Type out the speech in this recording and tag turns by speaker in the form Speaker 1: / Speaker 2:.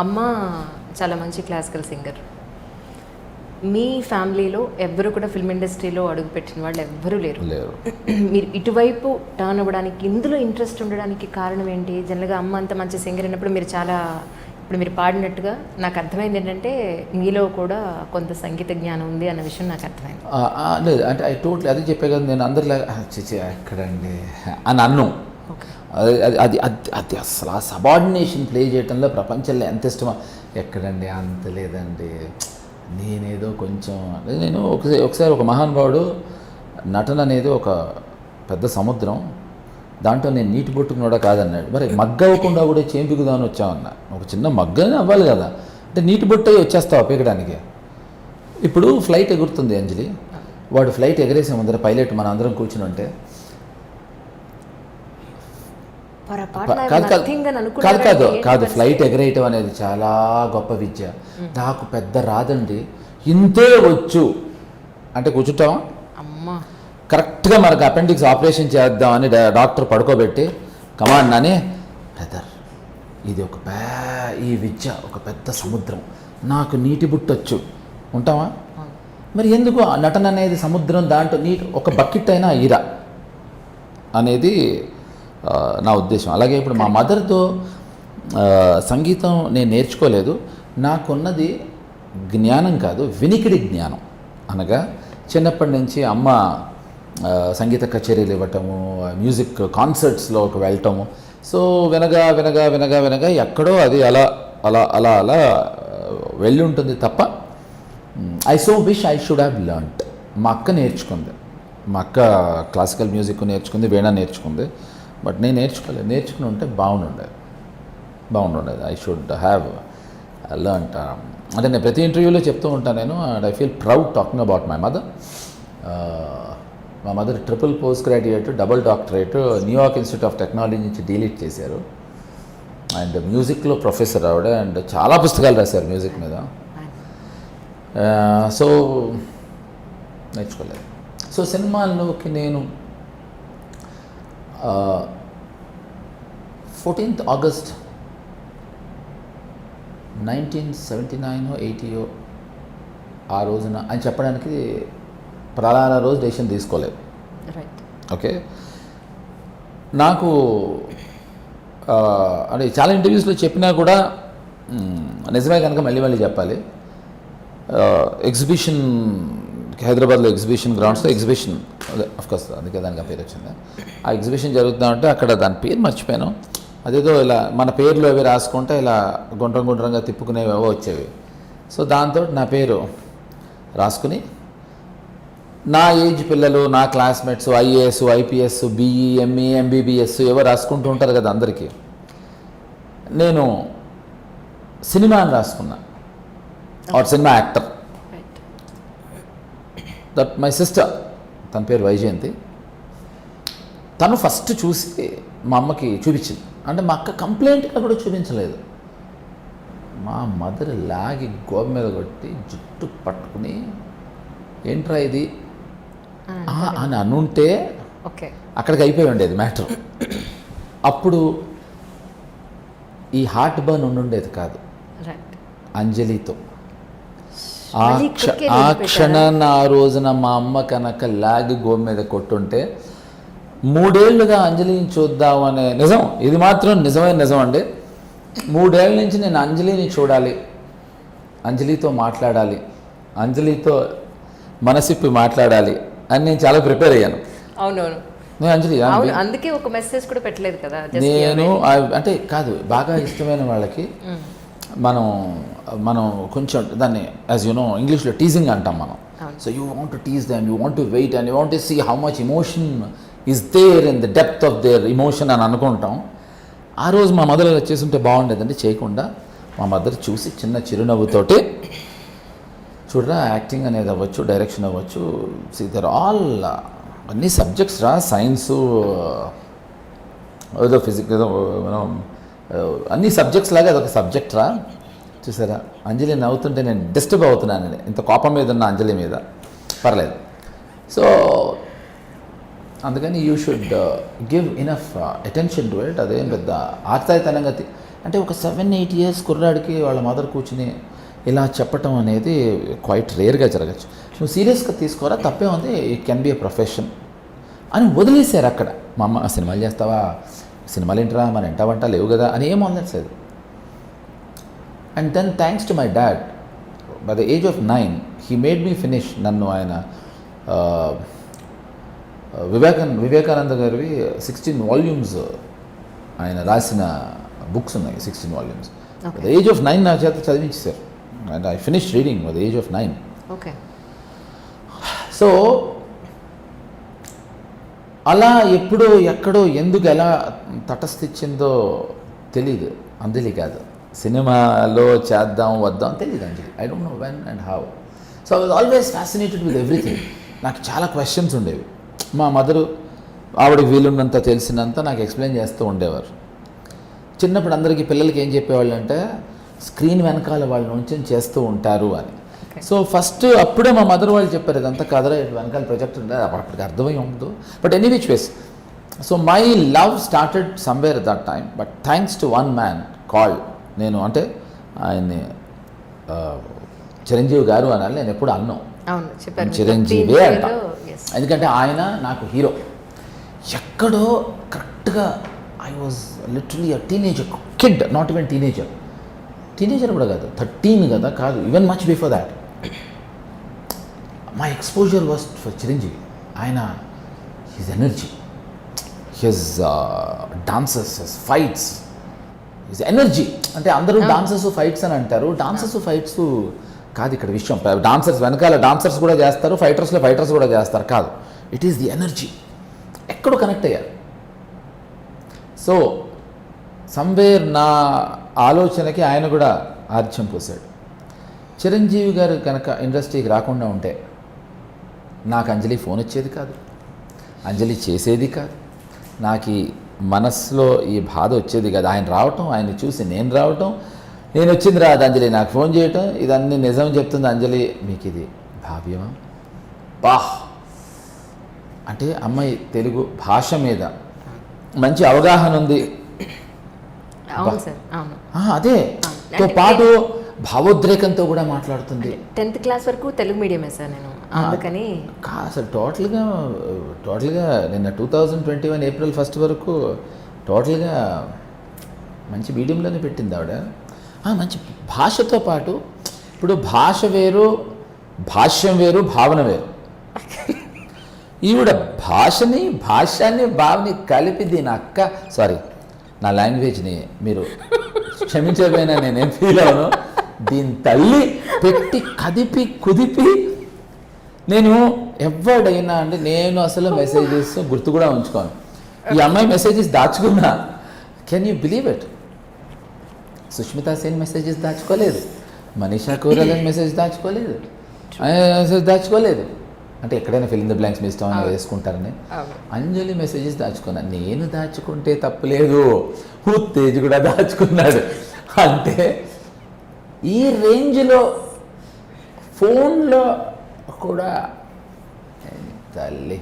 Speaker 1: అమ్మ చాలా మంచి క్లాసికల్ సింగర్. మీ ఫ్యామిలీలో ఎవ్వరు కూడా ఫిల్మ్ ఇండస్ట్రీలో అడుగుపెట్టిన వాళ్ళు ఎవ్వరూ లేరు. మీరు ఇటువైపు టర్న్ అవ్వడానికి, ఇందులో ఇంట్రెస్ట్ ఉండడానికి కారణం ఏంటి? జనరల్గా అమ్మ అంత మంచి సింగర్ అయినప్పుడు మీరు చాలా, ఇప్పుడు మీరు పాడినట్టుగా నాకు అర్థమైంది ఏంటంటే మీలో కూడా కొంత సంగీత జ్ఞానం ఉంది అన్న విషయం నాకు అర్థమైంది.
Speaker 2: లేదు అంటే అదే చెప్పే కదా, నేను అందరిలా ఎక్కడండి అని అన్ను. అది అది అది అసలు ఆ సబార్డినేషన్ ప్లే చేయడంలో ప్రపంచంలో ఎంత ఇష్టమో, ఎక్కడండి అంత లేదండి. నేనేదో కొంచెం నేను ఒకసారి ఒక మహానుభావుడు, నటన అనేది ఒక పెద్ద సముద్రం, దాంట్లో నేను నీటి బొట్టుకున్నాడా కాదన్నాడు. మరి మగ్గ అవ్వకుండా కూడా చేంపికుదామని వచ్చామన్నా. ఒక చిన్న మగ్గనే అవ్వాలి కదా, అంటే నీటి బొట్టు వచ్చేస్తావు పీకడానికి. ఇప్పుడు ఫ్లైట్ ఎగురుతుంది అంజలి, వాడు ఫ్లైట్ ఎగరేసే ముందర పైలట్ మన అందరం కూర్చుని ఉంటే కాదు ఫ్లైట్ ఎగరేయటం అనేది చాలా గొప్ప విద్య. నాకు పెద్ద రాదండి, ఇంతే వచ్చు అంటే కూర్చుంటావా? కరెక్ట్గా మనకు అపెండిక్స్ ఆపరేషన్ చేద్దామని డాక్టర్ పడుకోబెట్టి కమాండ్ అని, బ్రదర్ ఇది ఈ విద్య ఒక పెద్ద సముద్రం, నాకు నీటి బుట్టొచ్చు ఉంటావా? మరి ఎందుకు నటన అనేది సముద్రం, దాంట్లో నీటి ఒక బకెట్ అయినా ఇరా అనేది నా ఉద్దేశం. అలాగే ఇప్పుడు మా మదర్తో సంగీతం నేను నేర్చుకోలేదు. నాకున్నది జ్ఞానం కాదు, వినికిడి జ్ఞానం. అనగా చిన్నప్పటి నుంచి అమ్మ సంగీత కచేరీలు ఇవ్వటము, మ్యూజిక్ కాన్సర్ట్స్లోకి వెళ్ళటము. సో వినగా వినగా వినగా వినగా ఎక్కడో అది అలా అలా అలా అలా వెళ్ళి ఉంటుంది తప్ప I so wish I should have learned. మా అక్క నేర్చుకుంది, మా అక్క క్లాసికల్ మ్యూజిక్ నేర్చుకుంది, వీణ నేర్చుకుంది. బట్ నేను నేర్చుకోలేదు. నేర్చుకుని ఉంటే బాగుండేది. I should have learned. అంటే నేను ప్రతి ఇంటర్వ్యూలో చెప్తూ ఉంటాను నేను, and I feel proud talking about my mother. మా mother triple post graduate, double doctorate, new York institute of technology నుంచి డీలీట్ చేశారు. అండ్ మ్యూజిక్లో ప్రొఫెసర్ ఆవిడ, అండ్ చాలా పుస్తకాలు రాశారు మ్యూజిక్ మీద. సో నేర్చుకోలేదు. సో సినిమాల్లోకి నేను 14th August 1979 80 ఆ రోజున అని చెప్పడానికి ప్రధాన రోజు డెసిషన్ తీసుకోలేదు. ఓకే, నాకు అంటే చాలా ఇంటర్వ్యూస్లో చెప్పినా కూడా నిజమే కనుక మళ్ళీ చెప్పాలి. ఎగ్జిబిషన్ హైదరాబాద్లో ఎగ్జిబిషన్ గ్రౌండ్స్లో ఎగ్జిబిషన్, అఫ్కోర్స్ అందుకే దానికి ఆ పేరు వచ్చింది. ఆ ఎగ్జిబిషన్ జరుగుతుందంటే అక్కడ దాని పేరు మర్చిపోయాను. అదేదో ఇలా మన పేర్లు అవి రాసుకుంటే ఇలా గుండ్రంగా తిప్పుకునేవి ఏవో వచ్చేవి. సో దాంతో నా పేరు రాసుకుని నా ఏజ్ పిల్లలు, నా classmates IAS, IPS, BE, ME, MBBS ఏవో రాసుకుంటూ ఉంటారు కదా అందరికీ. నేను సినిమా అని రాసుకున్నా, or cinema actor. That my sister, తన పేరు వైజయంతి, తను ఫస్ట్ చూసి మా అమ్మకి చూపించింది. అంటే మా అక్క కంప్లైంట్గా కూడా చూపించలేదు. మా మదర్ లాగి గోబ మీద కొట్టి జుట్టు పట్టుకుని ఏంట్రా ఇది అని అనుంటే అక్కడికి అయిపోయి ఉండేది మ్యాటర్. అప్పుడు ఈ హార్ట్ బర్న్ ఉండుండేది కాదు అంజలితో. ఆ క్షణాన్ని ఆ రోజున మా అమ్మ కనుక లాగి గోబ మీద కొట్టుంటే 3 ఏళ్లుగా అంజలిని చూద్దామనే నిజం, ఇది మాత్రం నిజమైన నిజం అండి. 3 ఏళ్ళ నుంచి నేను అంజలిని చూడాలి, అంజలితో మాట్లాడాలి, అంజలితో మనసిప్పి మాట్లాడాలి అని నేను చాలా ప్రిపేర్ అయ్యాను.
Speaker 1: అవునవును,
Speaker 2: నేను అంజలి
Speaker 1: అందుకే ఒక మెసేజ్ కూడా పెట్టలేదు కదా.
Speaker 2: నేను అంటే కాదు, బాగా ఇష్టమైన వాళ్ళకి మనం కొంచెం దాన్ని యాజ్ యూ నో ఇంగ్లీష్లో టీజింగ్ అంటాం మనం. So you want to tease them, you want to wait and you want to see how much emotion is there in the depth of their emotion అని అనుకుంటాం. ఆ రోజు మా మదర్ ఇలా చేస్తుంటే బాగుండేదండి. చేయకుండా మా మదర్ చూసి చిన్న చిరునవ్వుతోటి, చూడరా యాక్టింగ్ అనేది అవ్వచ్చు, డైరెక్షన్ అవ్వచ్చు, సీ దర్ ఆల్ అన్ని సబ్జెక్ట్స్ రా, సైన్సు ఏదో ఫిజిక్స్ ఏదో అన్ని సబ్జెక్ట్స్ లాగా అదొక సబ్జెక్ట్ రా. చూసారా అంజలి నవ్వుతుంటే నేను డిస్టర్బ్ అవుతున్నాను, ఇంత కోపం మీద ఉన్న అంజలి మీద. పర్లేదు. సో అందుకని you should give enough attention to it. అదేం పెద్ద ఆర్తాయితనంగా అంటే ఒక 7-8 ఇయర్స్ కుర్రాడికి వాళ్ళ మదర్ కూర్చుని ఇలా చెప్పటం అనేది క్వైట్ రేర్గా జరగచ్చు. నువ్వు సీరియస్గా తీసుకోరా, తప్పే ఉంది, it can be a profession అని వదిలేశారు అక్కడ. మా అమ్మ సినిమాలు చేస్తావా, సినిమాలు ఏంటరా, మన ఎంట వంట లేవు కదా అని ఏం అనట్లేదు. And then thanks to my dad, by the age of 9 he made me finish. నన్ను ఆయన వివేకానంద గారివి 16 వాల్యూమ్స్ ఆయన రాసిన బుక్స్ ఉన్నాయి, 16 వాల్యూమ్స్. ద ఏజ్ ఆఫ్ 9 నా చేత చదివించారు. And I finish reading the age of 9.
Speaker 1: Okay.
Speaker 2: So అలా ఎప్పుడో ఎక్కడో ఎందుకు ఎలా తటస్థించిందో తెలీదు. అంజలి కాదు, సినిమాలో చేద్దాం వద్దాం తెలియదు Anjali. I don't know when and how. So I was always fascinated with everything. నాకు చాలా క్వశ్చన్స్ ఉండేవి. మా మదరు ఆవిడకి వీలున్నంత తెలిసినంత నాకు ఎక్స్ప్లెయిన్ చేస్తూ ఉండేవారు. చిన్నప్పుడు అందరికీ పిల్లలకి ఏం చెప్పేవాళ్ళు అంటే స్క్రీన్ వెనకాల వాళ్ళ నుంచి చేస్తూ ఉంటారు అని. సో ఫస్ట్ అప్పుడే మా మదర్ వాళ్ళు చెప్పారు, ఇదంతా కదరా, ఇటు వెనకాల ప్రొజెక్ట్ ఉండే, అప్పటికి అర్థమై ఉండదు. But any which ways, so my love started somewhere at that time. But thanks to one man called, నేను అంటే ఆయన్ని చిరంజీవి గారు అనాలి, నేను ఎప్పుడు అన్నాను చిరంజీవి అంట, ఎందుకంటే ఆయన నాకు హీరో. ఎక్కడో కరెక్ట్గా I was literally a teenager kid, not even teenager కూడా కాదు, 13 కదా, కాదు, even much before that. My exposure was for Chiranjeevi. ఆయన his energy, his dances, his fights, his energy. అంటే అందరూ డాన్సర్స్ ఫైట్స్ అని అంటారు, డాన్సర్స్ ఫైట్స్ కాదు ఇక్కడ విషయం. డాన్సర్స్ వెనకాల డాన్సర్స్ కూడా చేస్తారు, ఫైటర్స్ కూడా చేస్తారు, కాదు. It is the energy. ఎక్కడో కనెక్ట్ అయ్యారు. సో సమ్వేర్ నా ఆలోచనకి ఆయన కూడా ఆర్ధ్యం పోసాడు. చిరంజీవి గారు కనుక ఇండస్ట్రీకి రాకుండా ఉంటే నాకు అంజలి ఫోన్ వచ్చేది కాదు, అంజలి చేసేది కాదు, నాకు ఈ మనసులో ఈ బాధ వచ్చేది కాదు. ఆయన రావటం, ఆయన్ని చూసి నేను రావటం, నేను వచ్చింది రాదు అంజలి నాకు ఫోన్ చేయటం, ఇదన్నీ నిజం చెప్తుంది అంజలి, మీకు ఇది భావ్యమా బాహ్ అంటే అమ్మాయి తెలుగు భాష మీద మంచి అవగాహన ఉంది, అదే తో పాటు భావోద్రేకంతో కూడా మాట్లాడుతుంది.
Speaker 1: 10th క్లాస్ వరకు తెలుగు మీడియమే సార్ నేను, అందుకని
Speaker 2: అసలు టోటల్గా నిన్న 2021 ఏప్రిల్ 1 వరకు టోటల్గా మంచి మీడియంలోనే పెట్టింది ఆవిడ. మంచి భాషతో పాటు, ఇప్పుడు భాష వేరు, భాష్యం వేరు, భావన వేరు. ఈవిడ భాష్యాన్ని భావని కలిపి దీని అక్క, సారీ నా లాంగ్వేజ్ని మీరు క్షమించకపోయినా నేనేం ఫీల్ అవును, దీని తల్లి పెట్టి కదిపి కుదిపి. నేను ఎవడైనా అంటే నేను అసలు మెసేజెస్ గుర్తు కూడా ఉంచుకోను. ఈ అమ్మాయి మెసేజెస్ దాచుకున్నా, can you believe it? Sushmita Sen messages దాచుకోలేదు, మనీషా కోరాలని మెసేజ్ దాచుకోలేదు, అంటే ఎక్కడైనా ఫిల్ ఇన్ ద బ్లాంక్స్ మీ ఇష్టం అని వేసుకుంటారని. అంజలి మెసేజెస్ దాచుకున్నా. నేను దాచుకుంటే తప్పులేదు, తేజ్ కూడా దాచుకున్నాడు. అంటే ఈ రేంజ్లో ఫోన్లో కూడా తల్లి